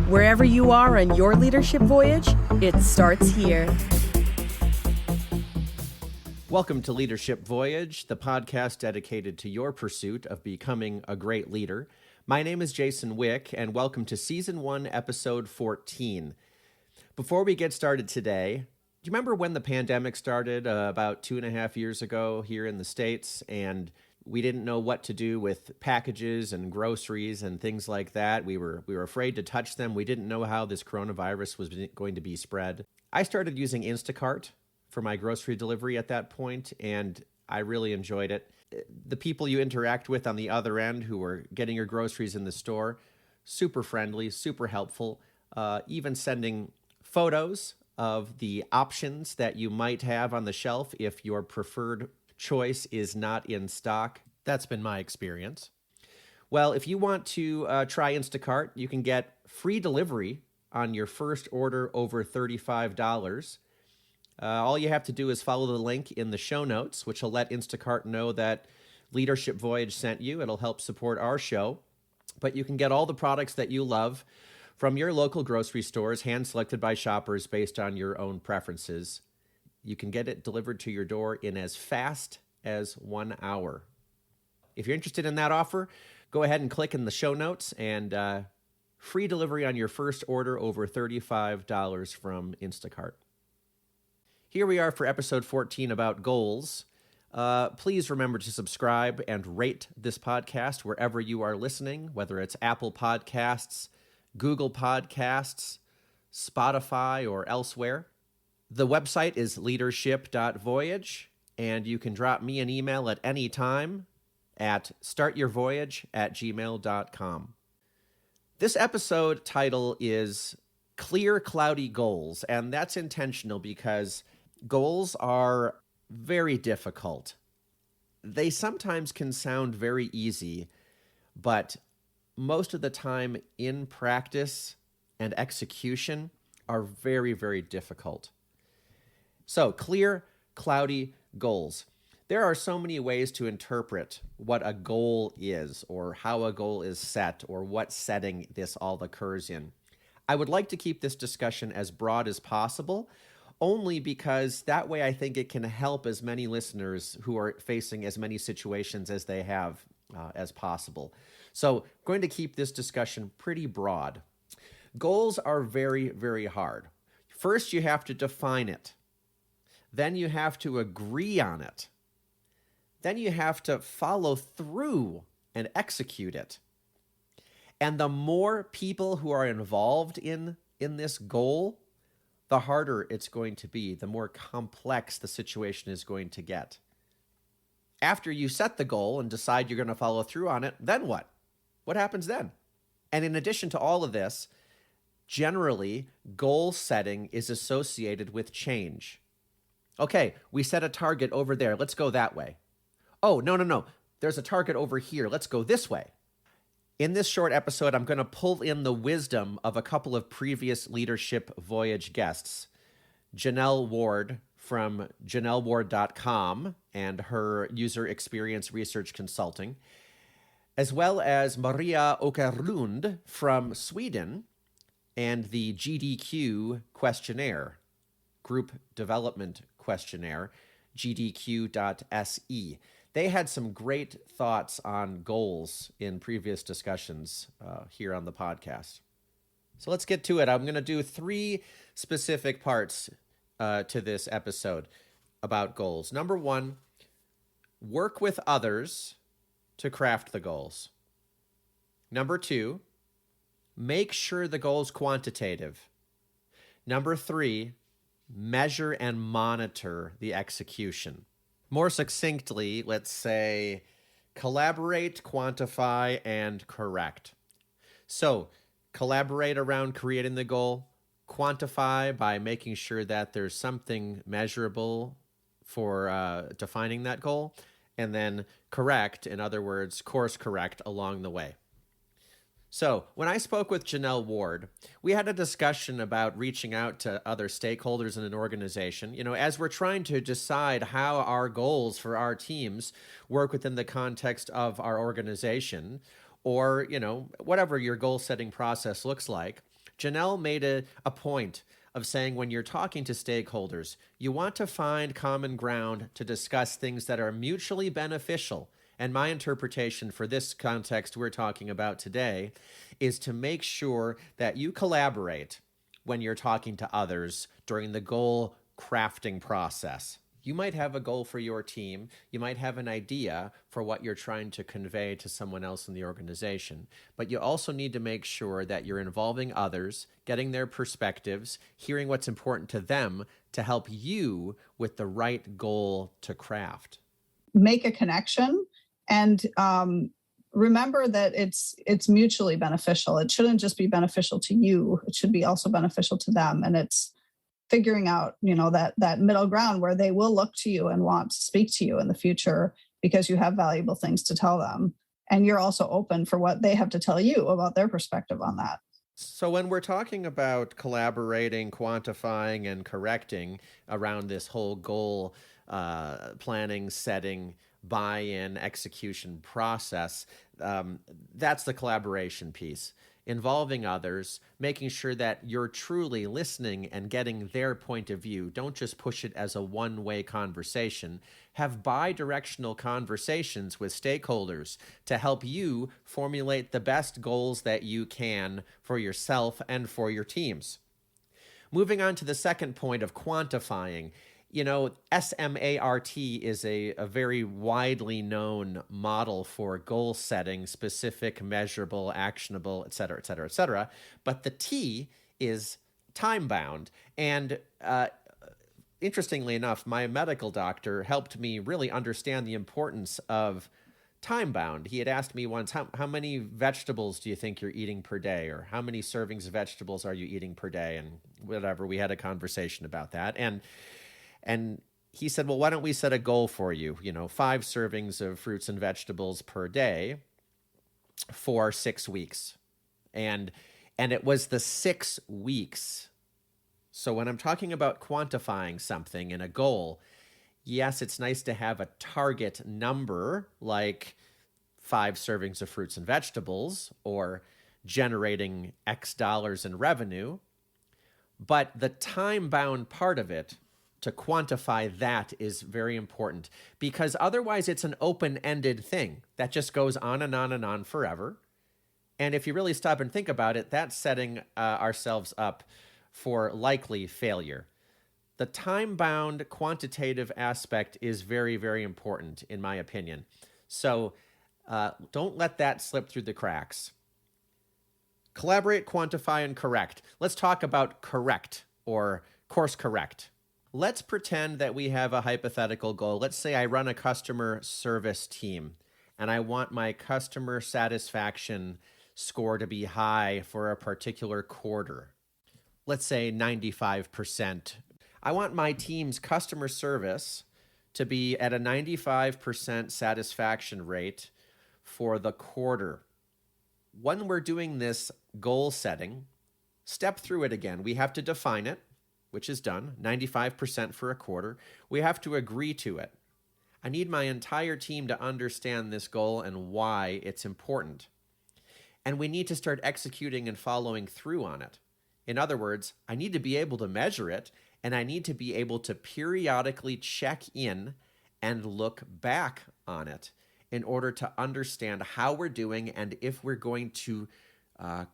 Wherever you are on your leadership voyage, it starts here. Welcome to Leadership Voyage, the podcast dedicated to your pursuit of becoming a great leader. My name is Jason Wick, and welcome to Season 1, Episode 14. Before we get started today, do you remember when the pandemic started about 2.5 years ago here in the States, and we didn't know what to do with packages and groceries and things like that? We were afraid to touch them. We didn't know how this coronavirus was going to be spread. I started using Instacart for my grocery delivery at that point, and I really enjoyed it. The people you interact with on the other end who are getting your groceries in the store, super friendly, super helpful, even sending photos of the options that you might have on the shelf if your preferred choice is not in stock. That's been my experience. Well, if you want to try Instacart, you can get free delivery on your first order over $35. All you have to do is follow the link in the show notes, which will let Instacart know that Leadership Voyage sent you. It'll help support our show. But you can get all the products that you love from your local grocery stores, hand-selected by shoppers based on your own preferences. You can get it delivered to your door in as fast as 1 hour. If you're interested in that offer, go ahead and click in the show notes and free delivery on your first order over $35 from Instacart. Here we are for episode 14 about goals. Please remember to subscribe and rate this podcast wherever you are listening, whether it's Apple Podcasts, Google Podcasts, Spotify, or elsewhere. The website is leadership.voyage, and you can drop me an email at any time at startyourvoyage@gmail.com. This episode title is Clear Cloudy Goals, and that's intentional because goals are very difficult. They sometimes can sound very easy, but most of the time in practice and execution are very, very difficult. So, clear, cloudy goals. There are so many ways to interpret what a goal is, or how a goal is set, or what setting this all occurs in. I would like to keep this discussion as broad as possible, only because that way I think it can help as many listeners who are facing as many situations as they have as possible. So, I'm going to keep this discussion pretty broad. Goals are very, very hard. First, you have to define it. Then you have to agree on it. Then you have to follow through and execute it. And the more people who are involved in this goal, the harder it's going to be, the more complex the situation is going to get. After you set the goal and decide you're going to follow through on it, then what? What happens then? And in addition to all of this, generally, goal setting is associated with change. Okay, we set a target over there. Let's go that way. Oh, no. There's a target over here. Let's go this way. In this short episode, I'm going to pull in the wisdom of a couple of previous Leadership Voyage guests. Janelle Ward from janelleward.com and her user experience research consulting, as well as Maria Åkerlund from Sweden and the GDQ questionnaire, Group Development Questionnaire, gdq.se. They had some great thoughts on goals in previous discussions here on the podcast. So let's get to it. I'm going to do 3 specific parts to this episode about goals. Number 1, work with others to craft the goals. Number 2, make sure the goal is quantitative. Number 3, measure and monitor the execution. More succinctly, let's say collaborate, quantify, and correct. So, collaborate around creating the goal, quantify by making sure that there's something measurable for defining that goal, and then correct, in other words, course correct along the way. So when I spoke with Janelle Ward, we had a discussion about reaching out to other stakeholders in an organization. You know, as we're trying to decide how our goals for our teams work within the context of our organization, or, you know, whatever your goal setting process looks like, Janelle made a point of saying when you're talking to stakeholders, you want to find common ground to discuss things that are mutually beneficial. And my interpretation for this context we're talking about today is to make sure that you collaborate when you're talking to others during the goal crafting process. You might have a goal for your team. You might have an idea for what you're trying to convey to someone else in the organization. But you also need to make sure that you're involving others, getting their perspectives, hearing what's important to them to help you with the right goal to craft. Make a connection and remember that it's mutually beneficial. It shouldn't just be beneficial to you. It should be also beneficial to them. And it's figuring out, that middle ground where they will look to you and want to speak to you in the future because you have valuable things to tell them. And you're also open for what they have to tell you about their perspective on that. So when we're talking about collaborating, quantifying, and correcting around this whole goal planning, setting, buy-in, execution process, that's the collaboration piece. Involving others, making sure that you're truly listening and getting their point of view. Don't just push it as a one-way conversation. Have bi-directional conversations with stakeholders to help you formulate the best goals that you can for yourself and for your teams. Moving on to the second point of quantifying. SMART is a very widely known model for goal setting, specific, measurable, actionable, et cetera, et cetera, et cetera. But the T is time-bound. And interestingly enough, my medical doctor helped me really understand the importance of time-bound. He had asked me once, how many vegetables do you think you're eating per day? Or how many servings of vegetables are you eating per day? And whatever, we had a conversation about that. And he said, well, why don't we set a goal for you? 5 servings of fruits and vegetables per day for 6 weeks. And it was the 6 weeks. So when I'm talking about quantifying something in a goal, yes, it's nice to have a target number like 5 servings of fruits and vegetables or generating X dollars in revenue. But the time-bound part of it, to quantify that, is very important, because otherwise it's an open-ended thing that just goes on and on and on forever. And if you really stop and think about it, that's setting ourselves up for likely failure. The time-bound quantitative aspect is very, very important, in my opinion. So don't let that slip through the cracks. Collaborate, quantify, and correct. Let's talk about correct, or course correct. Let's pretend that we have a hypothetical goal. Let's say I run a customer service team and I want my customer satisfaction score to be high for a particular quarter. Let's say 95%. I want my team's customer service to be at a 95% satisfaction rate for the quarter. When we're doing this goal setting, step through it again. We have to define it, which is done, 95% for a quarter. We have to agree to it. I need my entire team to understand this goal and why it's important. And we need to start executing and following through on it. In other words, I need to be able to measure it, and I need to be able to periodically check in and look back on it in order to understand how we're doing and if we're going to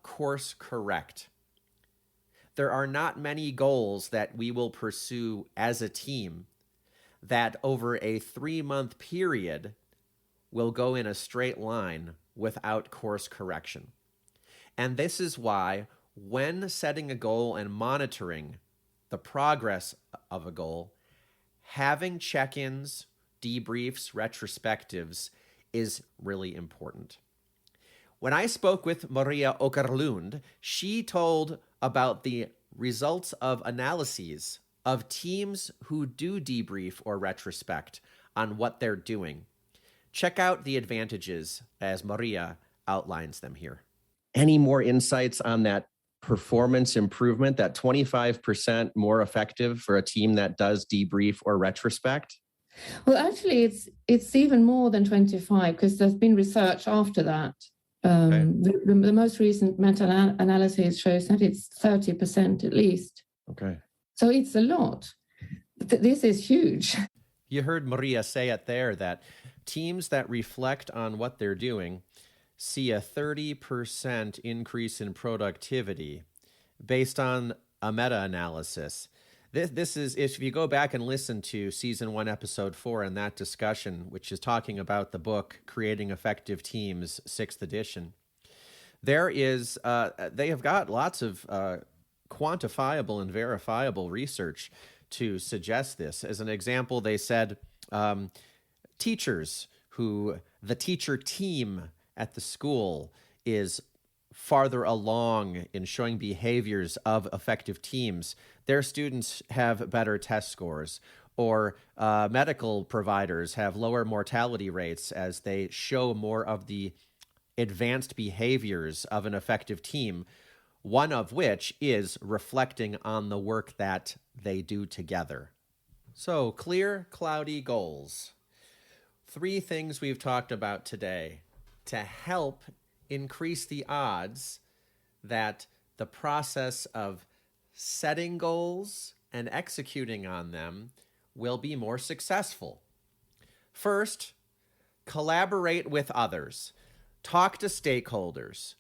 course correct. There are not many goals that we will pursue as a team that over a 3-month period will go in a straight line without course correction. And this is why when setting a goal and monitoring the progress of a goal, having check-ins, debriefs, retrospectives is really important. When I spoke with Maria Åkerlund, she told about the results of analyses of teams who do debrief or retrospect on what they're doing. Check out the advantages as Maria outlines them here. Any more insights on that performance improvement, that 25% more effective for a team that does debrief or retrospect? Well, actually, it's even more than 25 because there's been research after that. The most recent meta-analysis shows that it's 30% at least. Okay. So it's a lot. This is huge. You heard Maria say it there, that teams that reflect on what they're doing see a 30% increase in productivity based on a meta-analysis. This is, if you go back and listen to season 1, episode 4, and that discussion, which is talking about the book Creating Effective Teams, 6th edition, there is, they have got lots of quantifiable and verifiable research to suggest this. As an example, they said teachers the teacher team at the school is farther along in showing behaviors of effective teams, their students have better test scores, or medical providers have lower mortality rates as they show more of the advanced behaviors of an effective team, one of which is reflecting on the work that they do together. So, clear, cloudy goals. 3 things we've talked about today to help increase the odds that the process of setting goals and executing on them will be more successful. First, collaborate with others. Talk to stakeholders.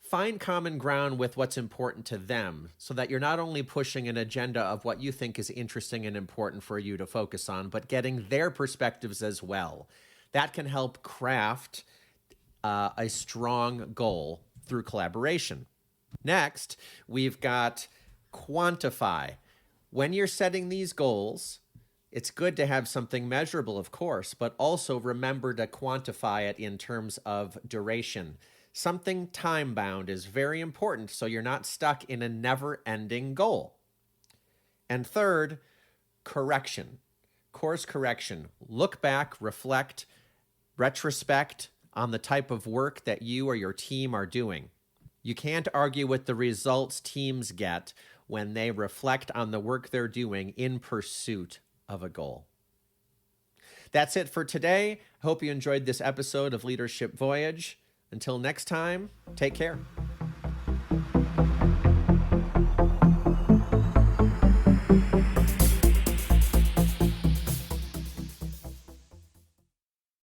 Find common ground with what's important to them so that you're not only pushing an agenda of what you think is interesting and important for you to focus on, but getting their perspectives as well. That can help craft a strong goal through collaboration. Next, we've got quantify. When you're setting these goals, it's good to have something measurable, of course, but also remember to quantify it in terms of duration. Something time-bound is very important so you're not stuck in a never-ending goal. And third, correction. Course correction. Look back, reflect, retrospect on the type of work that you or your team are doing. You can't argue with the results teams get when they reflect on the work they're doing in pursuit of a goal. That's it for today. Hope you enjoyed this episode of Leadership Voyage. Until next time, take care.